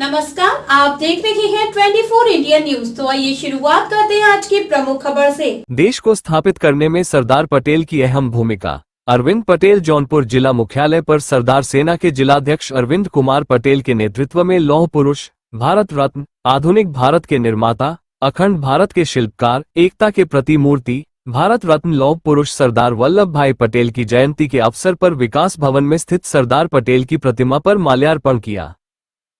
नमस्कार, आप देख रहे हैं 24 इंडिया न्यूज। तो आइए शुरुआत करते हैं आज की प्रमुख खबर से। देश को स्थापित करने में सरदार पटेल की अहम भूमिका। अरविंद पटेल जौनपुर जिला मुख्यालय पर सरदार सेना के जिलाध्यक्ष अरविंद कुमार पटेल के नेतृत्व में लौह पुरुष, भारत रत्न, आधुनिक भारत के निर्माता, अखंड भारत के शिल्पकार, एकता के प्रतिमूर्ति, भारत रत्न लौह पुरुष सरदार वल्लभ भाई पटेल की जयंती के अवसर पर विकास भवन में स्थित सरदार पटेल की प्रतिमा पर माल्यार्पण किया।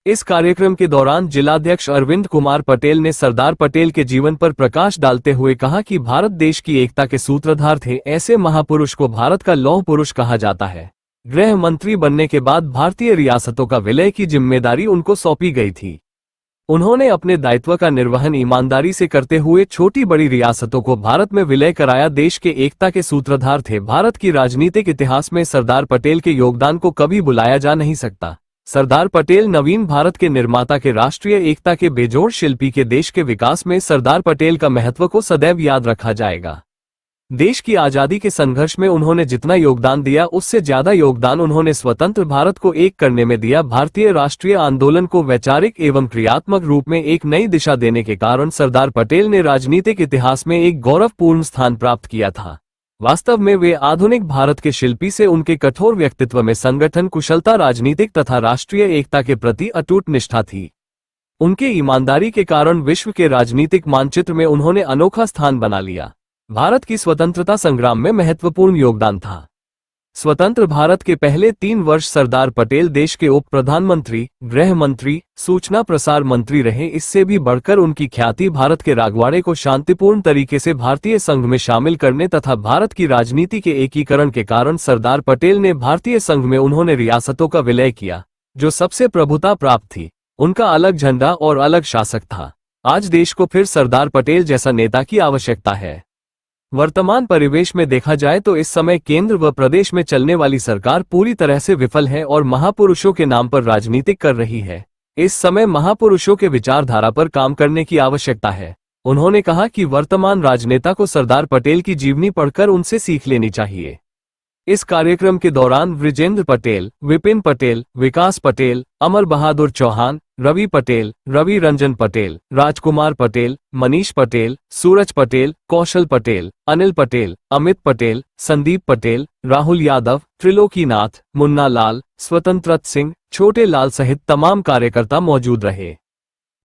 इस कार्यक्रम के दौरान जिलाध्यक्ष अरविंद कुमार पटेल ने सरदार पटेल के जीवन पर प्रकाश डालते हुए कहा कि भारत देश की एकता के सूत्रधार थे। ऐसे महापुरुष को भारत का लौह पुरुष कहा जाता है। गृह मंत्री बनने के बाद भारतीय रियासतों का विलय की जिम्मेदारी उनको सौंपी गई थी। उन्होंने अपने दायित्व का निर्वहन ईमानदारी से करते हुए छोटी बड़ी रियासतों को भारत में विलय कराया। देश के एकता के सूत्रधार थे। भारत की राजनीतिक इतिहास में सरदार पटेल के योगदान को कभी भुलाया जा नहीं सकता। सरदार पटेल नवीन भारत के निर्माता के राष्ट्रीय एकता के बेजोड़ शिल्पी के देश के विकास में सरदार पटेल का महत्व को सदैव याद रखा जाएगा। देश की आजादी के संघर्ष में उन्होंने जितना योगदान दिया उससे ज्यादा योगदान उन्होंने स्वतंत्र भारत को एक करने में दिया। भारतीय राष्ट्रीय आंदोलन को वैचारिक एवं क्रियात्मक रूप में एक नई दिशा देने के कारण सरदार पटेल ने राजनीतिक इतिहास में एक गौरवपूर्ण स्थान प्राप्त किया था। वास्तव में वे आधुनिक भारत के शिल्पी से उनके कठोर व्यक्तित्व में संगठन कुशलता, राजनीतिक तथा राष्ट्रीय एकता के प्रति अटूट निष्ठा थी। उनके ईमानदारी के कारण विश्व के राजनीतिक मानचित्र में उन्होंने अनोखा स्थान बना लिया। भारत की स्वतंत्रता संग्राम में महत्वपूर्ण योगदान था। स्वतंत्र भारत के पहले 3 वर्ष सरदार पटेल देश के उप प्रधानमंत्री, गृह मंत्री, सूचना प्रसार मंत्री रहे। इससे भी बढ़कर उनकी ख्याति भारत के राजवाड़े को शांतिपूर्ण तरीके से भारतीय संघ में शामिल करने तथा भारत की राजनीति के एकीकरण के कारण सरदार पटेल ने भारतीय संघ में उन्होंने रियासतों का विलय किया, जो सबसे प्रभुता प्राप्त थी। उनका अलग झंडा और अलग शासक था। आज देश को फिर सरदार पटेल जैसा नेता की आवश्यकता है। वर्तमान परिवेश में देखा जाए तो इस समय केंद्र व प्रदेश में चलने वाली सरकार पूरी तरह से विफल है और महापुरुषों के नाम पर राजनीतिक कर रही है। इस समय महापुरुषों के विचारधारा पर काम करने की आवश्यकता है। उन्होंने कहा कि वर्तमान राजनेता को सरदार पटेल की जीवनी पढ़कर उनसे सीख लेनी चाहिए। इस कार्यक्रम के दौरान वृजेंद्र पटेल, विपिन पटेल, विकास पटेल, अमर बहादुर चौहान, रवि पटेल, रवि रंजन पटेल, राजकुमार पटेल, मनीष पटेल, सूरज पटेल, कौशल पटेल, अनिल पटेल, अमित पटेल, संदीप पटेल, राहुल यादव, त्रिलोकीनाथ, मुन्ना लाल, स्वतंत्रत सिंह, छोटे लाल सहित तमाम कार्यकर्ता मौजूद रहे।